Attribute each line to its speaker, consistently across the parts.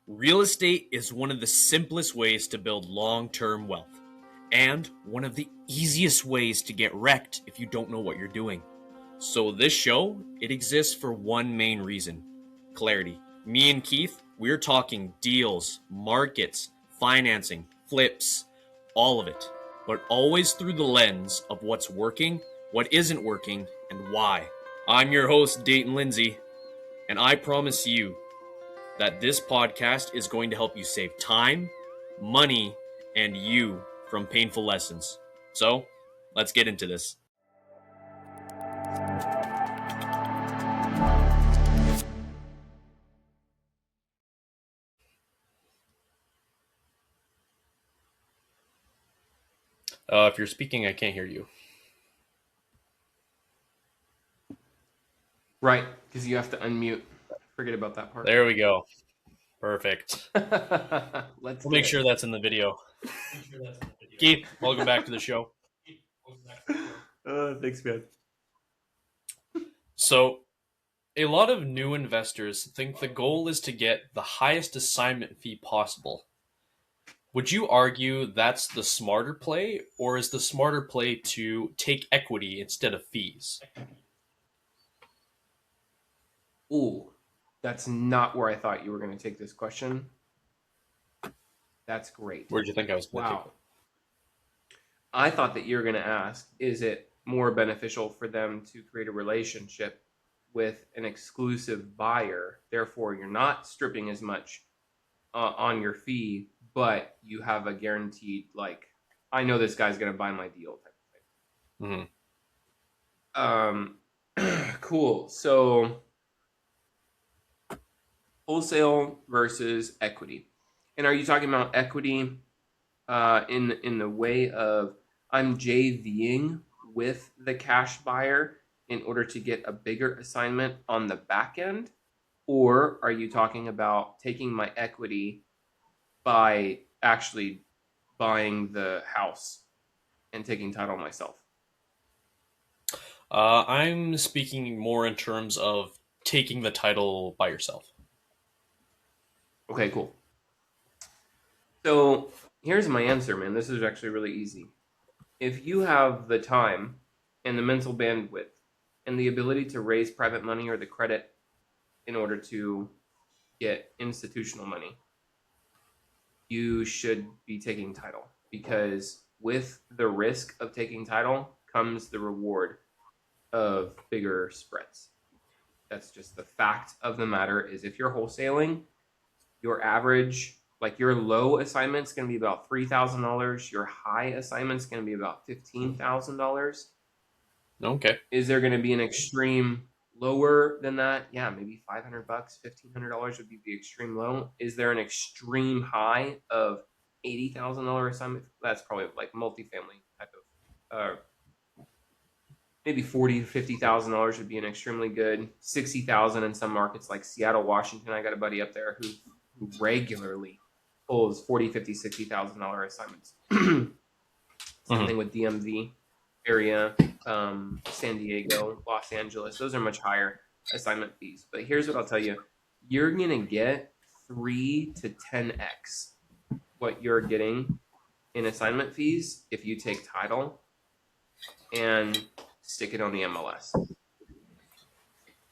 Speaker 1: Real estate is one of the simplest ways to build long-term wealth, and one of the easiest ways to get wrecked if you don't know what you're doing. So this show, it exists for one main reason: clarity. Me and Keith, we're talking deals, markets, financing, flips, all of it, but always through the lens of what's working, what isn't working, and why. I'm your host, Dayton Lindsey, and I promise you that this podcast is going to help you save time, money, and you from painful lessons. So, let's get into this. If you're speaking, I can't hear you.
Speaker 2: Right, because you have to unmute. Forget about that part.
Speaker 1: There we go. Perfect.
Speaker 2: Let's
Speaker 1: We'll make sure that's in the video. Keith, welcome back to the show.
Speaker 2: Thanks, man.
Speaker 1: So, a lot of new investors think the goal is to get the highest assignment fee possible. Would you argue that's the smarter play, or is the smarter play to take equity instead of fees?
Speaker 2: Ooh, that's not where I thought you were going to take this question. That's great.
Speaker 1: Where'd you think I was going to take it?
Speaker 2: I thought that you were going to ask, is it more beneficial for them to create a relationship with an exclusive buyer? Therefore, you're not stripping as much on your fee, but you have a guaranteed, like, I know this guy's going to buy my deal type of thing. Cool. So, wholesale versus equity. And are you talking about equity in the way of I'm JVing with the cash buyer in order to get a bigger assignment on the back end? Or are you talking about taking my equity by actually buying the house and taking title myself?
Speaker 1: I'm speaking more in terms of taking the title by yourself.
Speaker 2: Okay, cool. So here's my answer, man. This is actually really easy. If you have the time and the mental bandwidth and the ability to raise private money or the credit in order to get institutional money, you should be taking title, because with the risk of taking title comes the reward of bigger spreads. That's just the fact of the matter. Is if you're wholesaling, your average, like your low assignment's going to be about $3,000. Your high assignment's going to be about $15,000.
Speaker 1: Okay.
Speaker 2: Is there going to be an extreme lower than that? Yeah, maybe $500, $1,500 would be the extreme low. Is there an extreme high of $80,000 assignment? That's probably like multifamily type of. Maybe $40,000 to $50,000 would be an extremely good. $60,000 in some markets like Seattle, Washington. I got a buddy up there who regularly pulls $40,000, $50,000, $60,000 assignments. Same thing with DMV area, San Diego, Los Angeles. Those are much higher assignment fees. But here's what I'll tell you: you're gonna get 3 to 10x what you're getting in assignment fees if you take title and stick it on the MLS.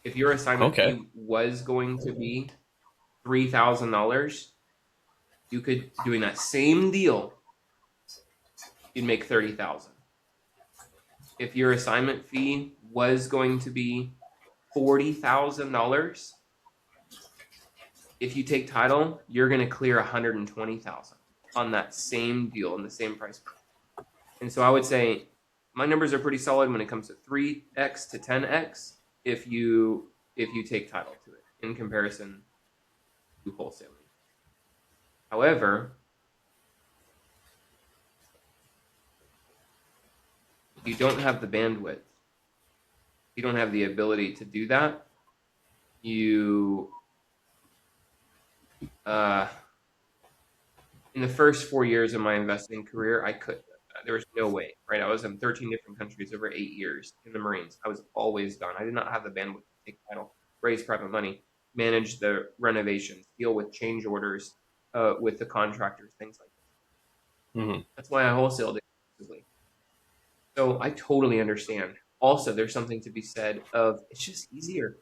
Speaker 2: If your assignment fee was going to be $3,000, you could, doing that same deal, you'd make $30,000. If your assignment fee was going to be $40,000, if you take title, you're going to clear $120,000 on that same deal in the same price. And so I would say my numbers are pretty solid when it comes to 3x to 10x if you take title to it in comparison to wholesaling. However, if you don't have the bandwidth, you don't have the ability to do that, you in the first 4 years of my investing career, I could. There was no way, right? I was in 13 different countries over 8 years in the Marines. I was always gone. I did not have the bandwidth to take title, raise private money. manage the renovations, deal with change orders with the contractors, things like that.
Speaker 1: Mm-hmm.
Speaker 2: That's why I wholesaled exclusively. So I totally understand. Also, there's something to be said of it's just easier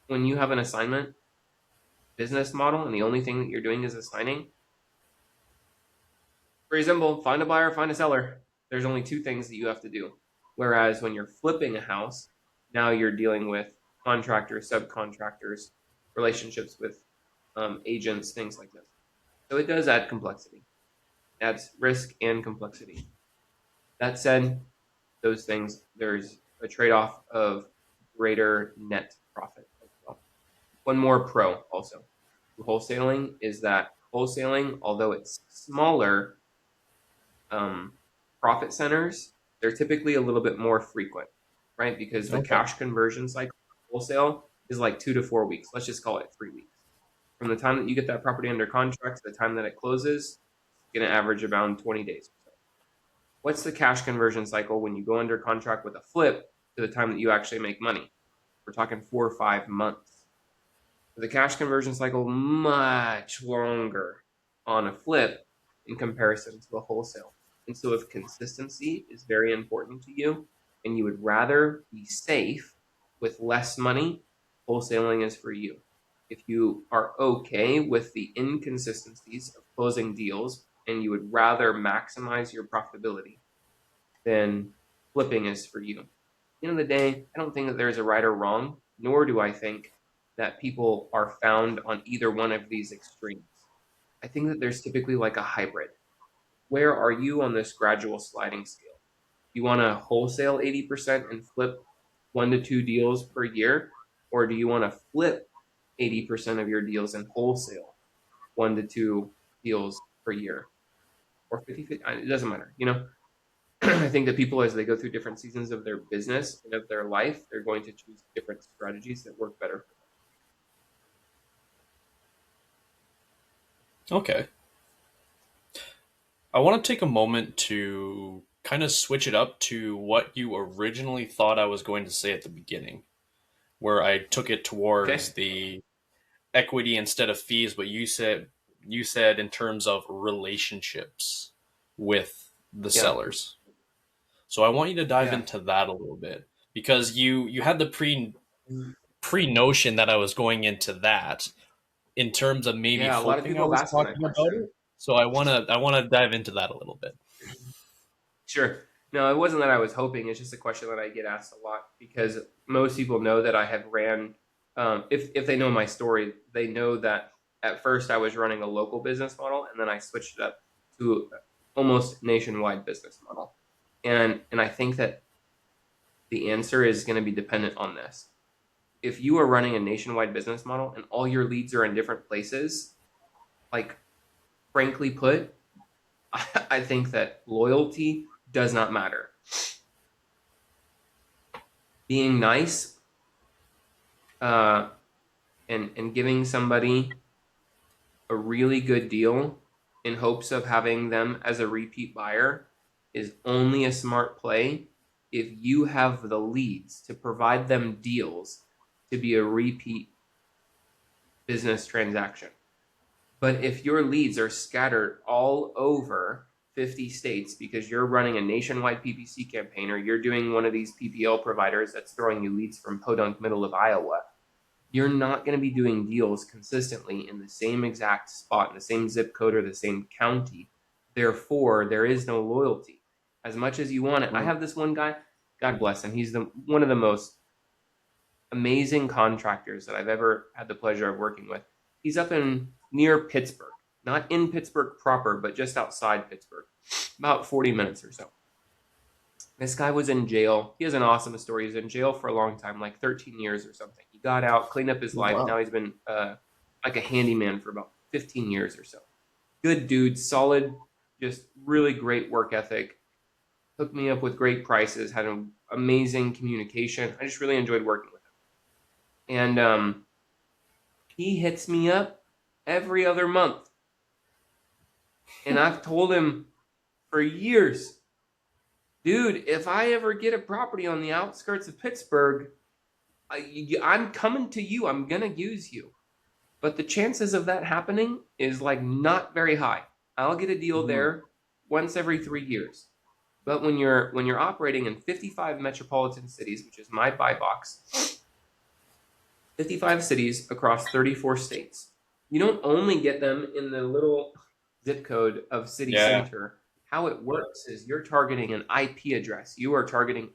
Speaker 2: when you have an assignment business model and the only thing that you're doing is assigning. Very simple. Find a buyer, find a seller. There's only two things that you have to do. Whereas when you're flipping a house, now you're dealing with contractors, subcontractors, relationships with agents, things like this. So it does add complexity. Adds risk and complexity. That said, those things, there's a trade-off of greater net profit as well. One more pro also to wholesaling is that wholesaling, although it's smaller profit centers, they're typically a little bit more frequent, right? Because the
Speaker 1: Okay.
Speaker 2: cash conversion cycle wholesale is like 2 to 4 weeks. Let's just call it 3 weeks. From the time that you get that property under contract to the time that it closes, it's going to average around 20 days or so. What's the cash conversion cycle when you go under contract with a flip to the time that you actually make money? We're talking 4 or 5 months. The cash conversion cycle much longer on a flip in comparison to a wholesale. And so if consistency is very important to you and you would rather be safe with less money, wholesaling is for you. If you are okay with the inconsistencies of closing deals and you would rather maximize your profitability, then flipping is for you. At the end of the day, I don't think that there's a right or wrong, nor do I think that people are found on either one of these extremes. I think that there's typically like a hybrid. Where are you on this gradual sliding scale? You want to wholesale 80% and flip 1 to 2 deals per year? Or do you want to flip 80% of your deals and wholesale 1 to 2 deals per year? Or 50, it doesn't matter. I think that people, as they go through different seasons of their business and of their life, they're going to choose different strategies that work better for
Speaker 1: Okay. I want to take a moment to kind of switch it up to what you originally thought I was going to say at the beginning, where I took it
Speaker 2: them.
Speaker 1: towards
Speaker 2: Okay.
Speaker 1: the equity instead of fees, but you said in terms of relationships with the
Speaker 2: Yeah.
Speaker 1: sellers. So I want you to dive
Speaker 2: Yeah.
Speaker 1: into that a little bit because you had the pre notion that I was going into that in terms of maybe
Speaker 2: Yeah. A lot of
Speaker 1: hoping I
Speaker 2: people
Speaker 1: was
Speaker 2: have asked me that
Speaker 1: talking about
Speaker 2: question.
Speaker 1: it. So I wanna dive into that a little bit.
Speaker 2: Sure. No, it wasn't that I was hoping. It's just a question that I get asked a lot because most people know that I have ran. If they know my story, they know that at first I was running a local business model, and then I switched it up to almost nationwide business model. And I think that the answer is going to be dependent on this. If you are running a nationwide business model and all your leads are in different places, like frankly put, I think that loyalty does not matter. Being nice uh, and giving somebody a really good deal in hopes of having them as a repeat buyer is only a smart play if you have the leads to provide them deals to be a repeat business transaction. But if your leads are scattered all over 50 states because you're running a nationwide PPC campaign or you're doing one of these PPL providers that's throwing you leads from Podunk, middle of Iowa, you're not going to be doing deals consistently in the same exact spot, in the same zip code or the same county. Therefore, there is no loyalty. As much as you want it, I have this one guy, God bless him. He's one of the most amazing contractors that I've ever had the pleasure of working with. He's up in near Pittsburgh, not in Pittsburgh proper, but just outside Pittsburgh, about 40 minutes or so. This guy was in jail. He has an awesome story. He was in jail for a long time, like 13 years or something. He got out, cleaned up his life.
Speaker 1: Wow.
Speaker 2: Now he's been like a handyman for about 15 years or so. Good dude, solid, just really great work ethic. Hooked me up with great prices, had an amazing communication. I just really enjoyed working with him. And he hits me up every other month. And I've told him for years, dude, if I ever get a property on the outskirts of Pittsburgh, I'm coming to you. I'm going to use you. but the chances of that happening is like not very high. I'll get a deal there once every 3 years. But when you're operating in 55 metropolitan cities, which is my buy box, 55 cities across 34 states, you don't only get them in the little zip code of city center. How it works is you're targeting an IP address. You are targeting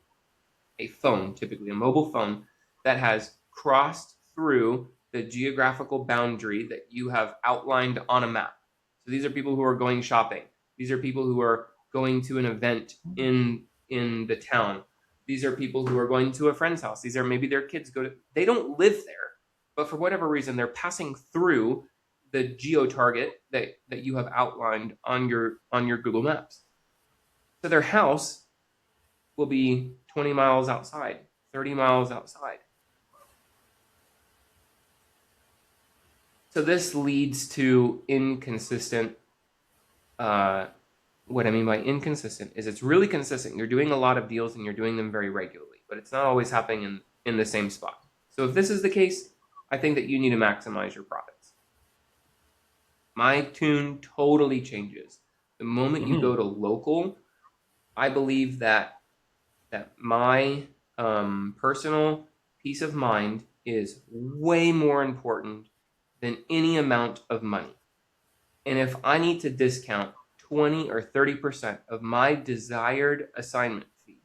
Speaker 2: a phone, typically a mobile phone, that has crossed through the geographical boundary that you have outlined on a map. So these are people who are going shopping. These are people who are going to an event in the town. These are people who are going to a friend's house. These are maybe their kids go to, they don't live there, but for whatever reason, they're passing through the geo target that you have outlined on your Google Maps. So their house will be 20 miles outside, 30 miles outside. So this leads to inconsistent. What I mean by inconsistent is it's really consistent. You're doing a lot of deals and you're doing them very regularly, but it's not always happening in the same spot. So if this is the case, I think that you need to maximize your profits. My tune totally changes. The moment you go to local, I believe that my personal peace of mind is way more important than any amount of money. And if I need to discount 20 or 30% of my desired assignment fee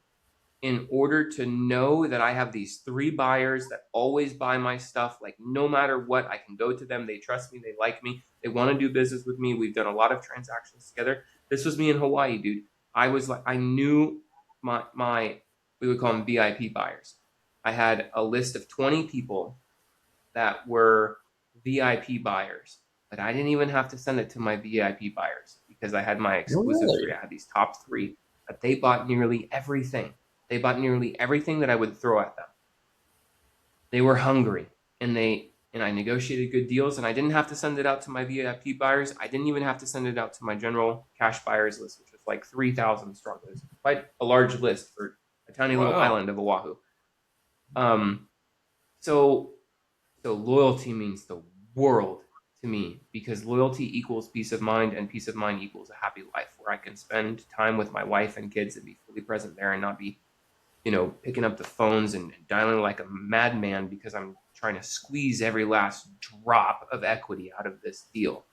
Speaker 2: in order to know that I have these 3 buyers that always buy my stuff, like no matter what, I can go to them, they trust me, they like me, they want to do business with me, we've done a lot of transactions together. This was me in Hawaii, dude. I was like, I knew my we would call them VIP buyers. I had a list of 20 people that were VIP buyers, but I didn't even have to send it to my VIP buyers because I had my exclusive 3. I had these top 3, but they bought nearly everything. They bought nearly everything that I would throw at them. They were hungry, and I negotiated good deals, and I didn't have to send it out to my VIP buyers. I didn't even have to send it out to my general cash buyers list, which was like 3,000 strong. It was quite a large list for a tiny little island of Oahu. So loyalty means the world to me because loyalty equals peace of mind, and peace of mind equals a happy life where I can spend time with my wife and kids and be fully present there and not be, picking up the phones and dialing like a madman because I'm trying to squeeze every last drop of equity out of this deal.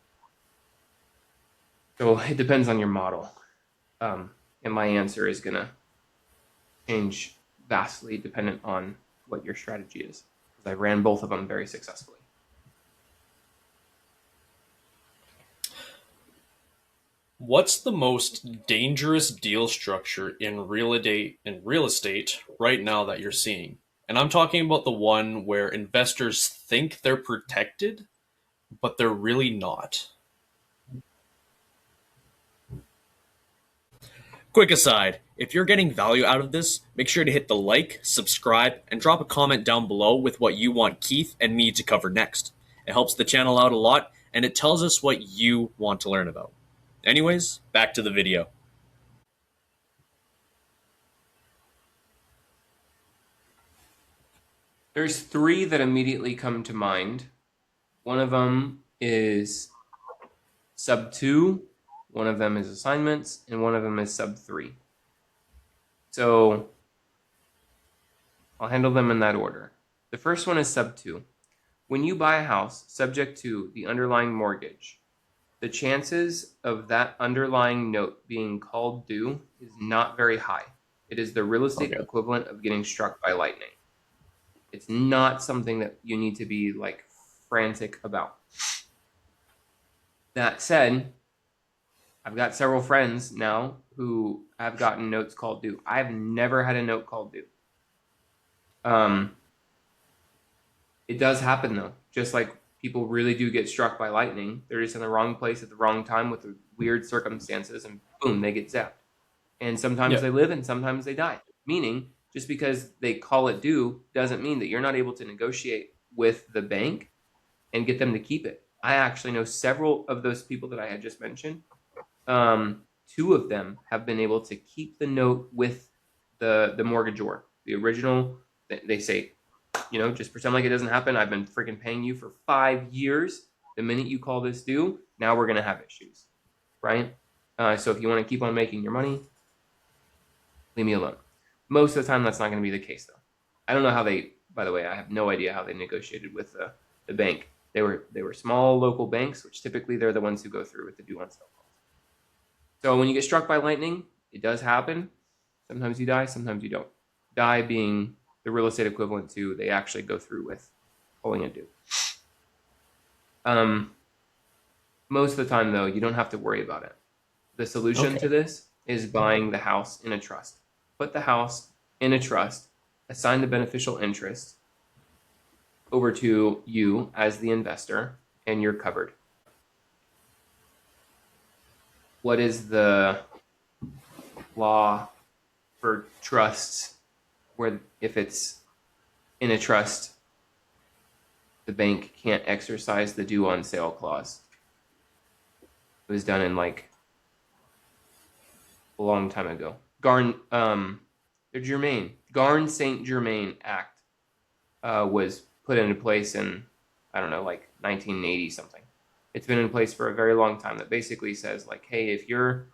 Speaker 2: So it depends on your model. And my answer is going to change vastly dependent on what your strategy is. Because I ran both of them very successfully.
Speaker 1: What's the most dangerous deal structure in real estate right now that you're seeing? And I'm talking about the one where investors think they're protected, but they're really not. Quick aside, if you're getting value out of this, make sure to hit the like, subscribe, and drop a comment down below with what you want Keith and me to cover next. It helps the channel out a lot, and it tells us what you want to learn about. Anyways, back to the video.
Speaker 2: There's 3 that immediately come to mind. One of them is sub 2, one of them is assignments, and one of them is sub 3. So I'll handle them in that order. The first one is sub 2. When you buy a house subject to the underlying mortgage, the chances of that underlying note being called due is not very high. It is the real estate equivalent of getting struck by lightning. It's not something that you need to be like frantic about. That said, I've got several friends now who have gotten notes called due. I've never had a note called due. It does happen though. Just like people really do get struck by lightning. They're just in the wrong place at the wrong time with the weird circumstances, and boom, they get zapped. And sometimes they live and sometimes they die. Meaning, just because they call it due doesn't mean that you're not able to negotiate with the bank and get them to keep it. I actually know several of those people that I had just mentioned. 2 of them have been able to keep the note with the mortgagor. The original, they say, just pretend like it doesn't happen. I've been freaking paying you for 5 years. The minute you call this due, now we're going to have issues, right? So if you want to keep on making your money, leave me alone. Most of the time, that's not going to be the case, though. I don't know how by the way, I have no idea how they negotiated with the bank. They were small local banks, which typically they're the ones who go through with the due on sale calls. So when you get struck by lightning, it does happen. Sometimes you die, sometimes you don't. Die being the real estate equivalent to they actually go through with pulling a due. Most of the time, though, you don't have to worry about it. The solution to this is buying the house in a trust. Put the house in a trust, assign the beneficial interest over to you as the investor, and you're covered. What is the law for trusts where if it's in a trust, the bank can't exercise the due on sale clause? It was done in like a long time ago. Garn St. Germain Act was put into place in, I don't know, like 1980 something. It's been in place for a very long time. That basically says like, hey, if you're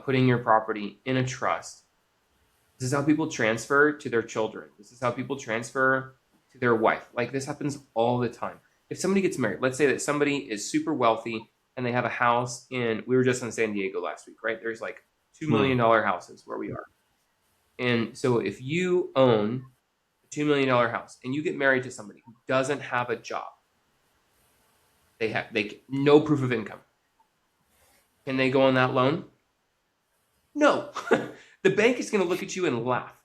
Speaker 2: putting your property in a trust, this is how people transfer to their children. This is how people transfer to their wife. Like this happens all the time. If somebody gets married, let's say that somebody is super wealthy and they have a house we were just in San Diego last week, right? There's like $2 million houses where we are. And so if you own a $2 million house and you get married to somebody who doesn't have a job, they no proof of income. Can they go on that loan? No. The bank is going to look at you and laugh.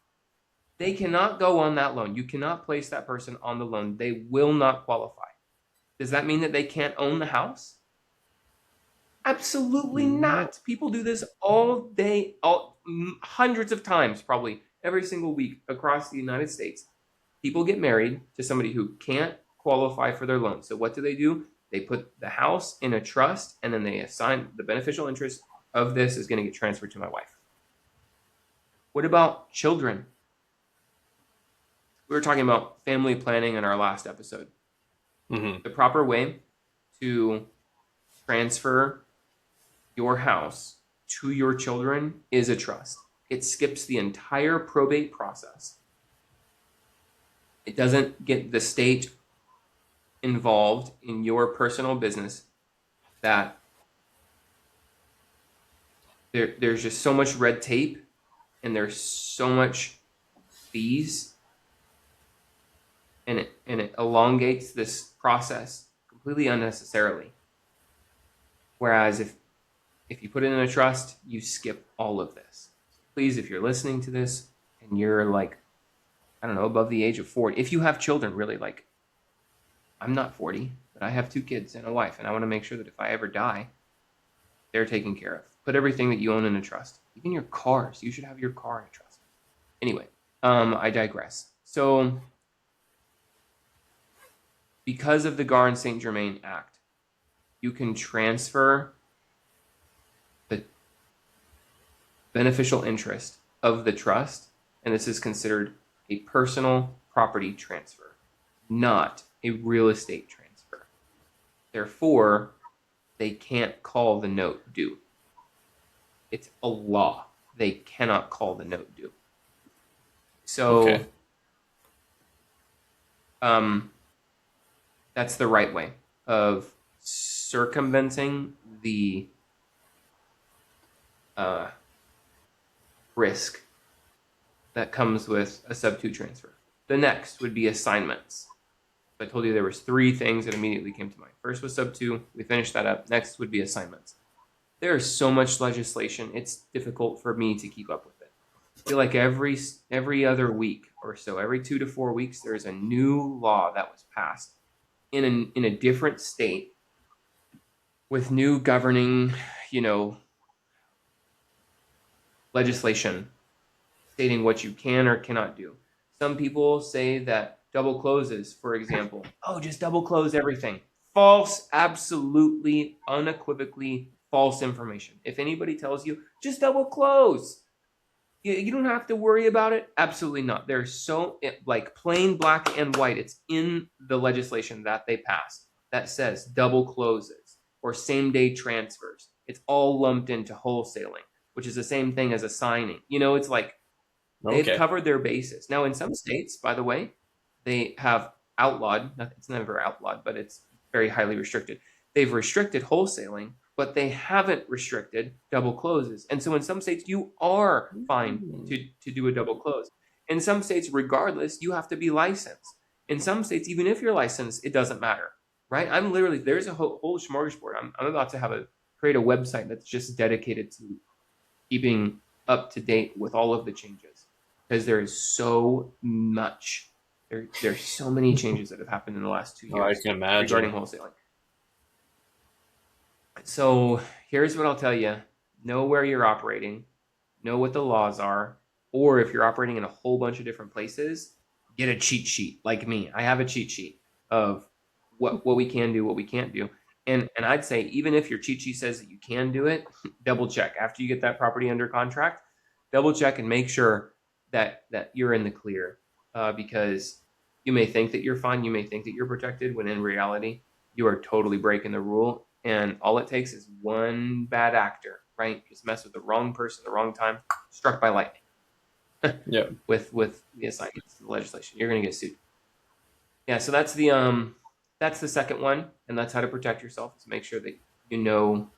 Speaker 2: They cannot go on that loan. You cannot place that person on the loan. They will not qualify. Does that mean that they can't own the house? Absolutely not. People do this all day, hundreds of times, probably every single week across the United States. People get married to somebody who can't qualify for their loan. So what do? They put the house in a trust, and then they assign the beneficial interest of this is going to get transferred to my wife. What about children? We were talking about family planning in our last episode. Mm-hmm. The proper way to transfer your house to your children is a trust. It skips the entire probate process. It doesn't get the state involved in your personal business. That there's just so much red tape and there's so much fees, and it elongates this process completely unnecessarily. Whereas if you put it in a trust, you skip all of this. So please, if you're listening to this and you're like, I don't know, above the age of 40, if you have children, really, like, I'm not 40, but I have 2 kids and a wife, and I want to make sure that if I ever die, they're taken care of. Put everything that you own in a trust. Even your cars. You should have your car in a trust. Anyway, I digress. So, because of the Garn St. Germain Act, you can transfer the beneficial interest of the trust, and this is considered a personal property transfer, not a real estate transfer. Therefore, they can't call the note due. It's a law. They cannot call the note due. So, that's the right way of circumventing the risk that comes with a sub-2 transfer. The next would be assignments. I told you there was 3 things that immediately came to mind. First was sub-2. We finished that up. Next would be assignments. There is so much legislation. It's difficult for me to keep up with it. I feel like every other week or so, every 2 to 4 weeks, there is a new law that was passed in a different state with new governing, legislation stating what you can or cannot do. Some people say that double closes, for example, just double close everything. False, absolutely, unequivocally false information. If anybody tells you, just double close, You don't have to worry about it. Absolutely not. There's so like plain black and white. It's in the legislation that they passed that says double closes or same day transfers. It's all lumped into wholesaling, which is the same thing as a signing. It's like they've
Speaker 1: Okay.
Speaker 2: covered their bases. Now, in some states, by the way, they have outlawed, it's never outlawed, but it's very highly restricted. They've restricted wholesaling, but they haven't restricted double closes. And so in some states, you are fine to do a double close. In some states, regardless, you have to be licensed. In some states, even if you're licensed, it doesn't matter, right? There's a whole smorgasbord. I'm about to create a website that's just dedicated to keeping up to date with all of the changes because there is so much. There's so many changes that have happened in the last 2
Speaker 1: Oh, I
Speaker 2: years
Speaker 1: can imagine.
Speaker 2: regarding wholesaling. So here's what I'll tell you: know where you're operating, know what the laws are, or if you're operating in a whole bunch of different places, get a cheat sheet like me. I have a cheat sheet of what we can do, what we can't do. And I'd say even if your cheat sheet says that you can do it, double check after you get that property under contract. Double check and make sure that you're in the clear, because you may think that you're fine, you may think that you're protected, when in reality you are totally breaking the rule. And all it takes is one bad actor, right? Just mess with the wrong person, the wrong time, struck by lightning.
Speaker 1: Yeah.
Speaker 2: With the assignments, the legislation, you're going to get sued. Yeah, so that's the second one, and that's how to protect yourself. Is make sure that you know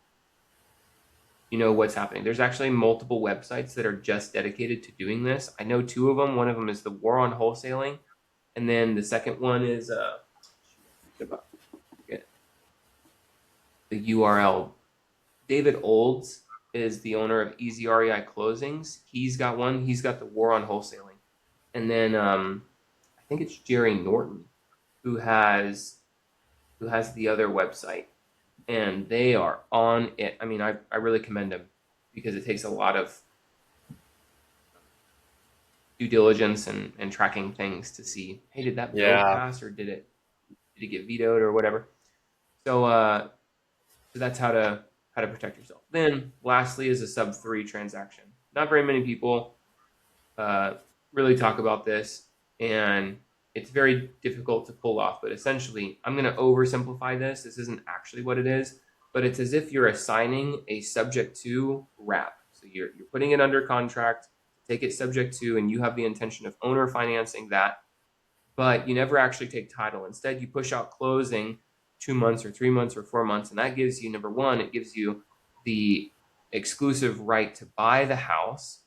Speaker 2: what's happening. There's actually multiple websites that are just dedicated to doing this. I know two of them. One of them is the War on Wholesaling, and then the second one is the URL. David Olds is the owner of Easy REI Closings. He's got one. He's got the War on Wholesaling, and then I think it's Jerry Norton who has the other website, and they are on it. I mean, I really commend them because it takes a lot of due diligence and tracking things to see, hey, did that bill pass or did it get vetoed or whatever. So that's how to protect yourself. Then lastly is a sub 3 transaction. Not very many people really talk about this, and it's very difficult to pull off. But essentially, I'm going to oversimplify this. This isn't actually what it is, but it's as if you're assigning a subject to wrap. So you're putting it under contract, take it subject to, and you have the intention of owner financing that, but you never actually take title. Instead, you push out closing 2 months or 3 months or 4 months, and that gives you, number one, it gives you the exclusive right to buy the house,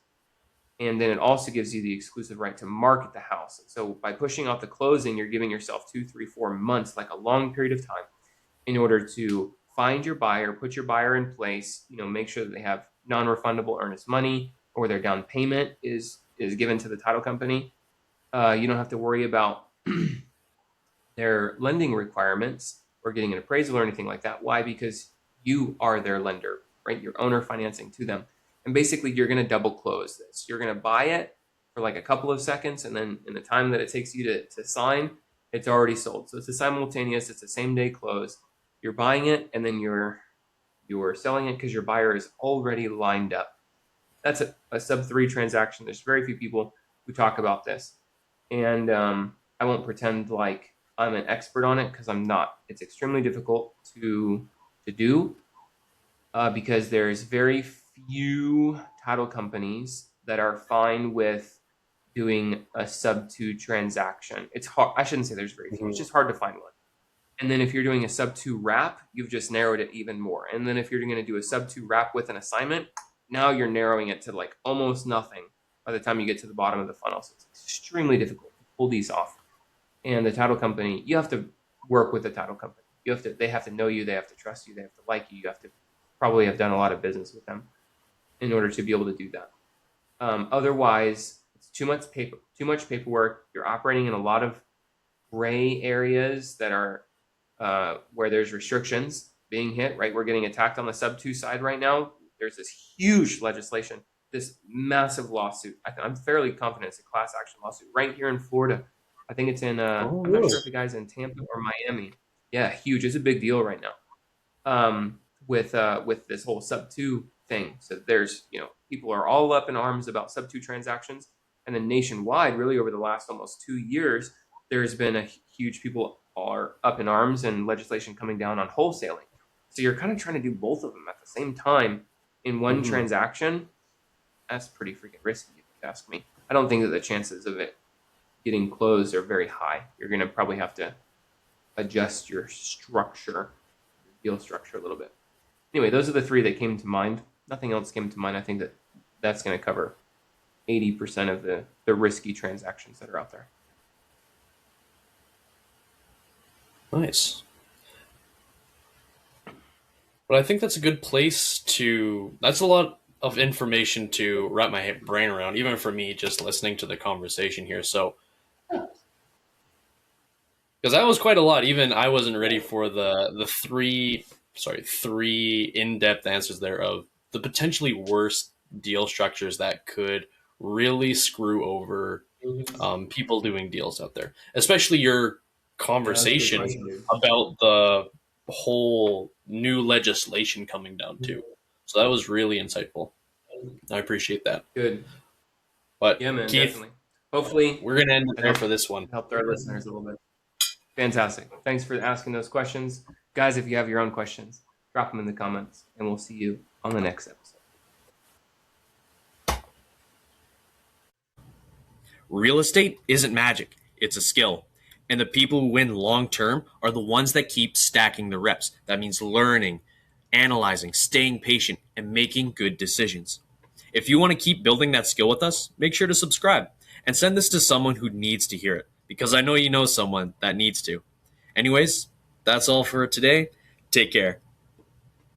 Speaker 2: and then it also gives you the exclusive right to market the house. So by pushing out the closing, you're giving yourself 2, 3, 4 months, like a long period of time, in order to find your buyer, put your buyer in place, make sure that they have non-refundable earnest money, or their down payment is given to the title company. You don't have to worry about their lending requirements or getting an appraisal or anything like that. Why? Because you are their lender, right? You're owner financing to them. And basically, you're going to double close this. You're going to buy it for like a couple of seconds, and then in the time that it takes you to sign, it's already sold. So it's a simultaneous, it's a same day close. You're buying it, and then you're selling it because your buyer is already lined up. That's a sub 3 transaction. There's very few people who talk about this. And I won't pretend like I'm an expert on it because I'm not. It's extremely difficult to do because there's very few title companies that are fine with doing a sub 2 transaction. It's hard. I shouldn't say there's very few. It's just hard to find one. And then if you're doing a sub 2 wrap, you've just narrowed it even more. And then if you're going to do a sub 2 wrap with an assignment, now you're narrowing it to like almost nothing by the time you get to the bottom of the funnel. So it's extremely difficult to pull these off. And the title company, you have to work with the title company. They have to know you, they have to trust you, they have to like you, you have to probably have done a lot of business with them in order to be able to do that. Otherwise, it's too much paperwork. You're operating in a lot of gray areas that are where there's restrictions being hit, right? We're getting attacked on the sub 2 side right now. There's this huge legislation, this massive lawsuit. I'm fairly confident it's a class action lawsuit right here in Florida. I think it's in, I'm not sure if the guy's in Tampa or Miami. Yeah, huge. It's a big deal right now with this whole sub 2 thing. So there's, people are all up in arms about sub-2 transactions. And then nationwide, really over the last almost 2 years, there's been a huge, people are up in arms and legislation coming down on wholesaling. So you're kind of trying to do both of them at the same time in one transaction. That's pretty freaking risky, if you ask me. I don't think that the chances of it getting closed are very high. You're going to probably have to adjust your structure, your deal structure a little bit. Anyway, those are the three that came to mind. Nothing else came to mind. I think that that's going to cover 80% of the risky transactions that are out there.
Speaker 1: Nice. But I think that's a good place to, that's a lot of information to wrap my brain around, even for me, just listening to the conversation here. So, because that was quite a lot. Even I wasn't ready for the three in-depth answers there of the potentially worst deal structures that could really screw over people doing deals out there, especially your conversation about the whole new legislation coming down too. So that was really insightful. I appreciate that.
Speaker 2: Good.
Speaker 1: But
Speaker 2: yeah, man,
Speaker 1: Keith,
Speaker 2: definitely. Hopefully
Speaker 1: we're gonna end it there for this one.
Speaker 2: Helped our listeners a little bit. Fantastic. Thanks for asking those questions. Guys, if you have your own questions, drop them in the comments, and we'll see you on the next episode.
Speaker 1: Real estate isn't magic, it's a skill. And the people who win long term are the ones that keep stacking the reps. That means learning, analyzing, staying patient, and making good decisions. If you want to keep building that skill with us, make sure to subscribe and send this to someone who needs to hear it, because I know you know someone that needs to. Anyways, that's all for today. Take care.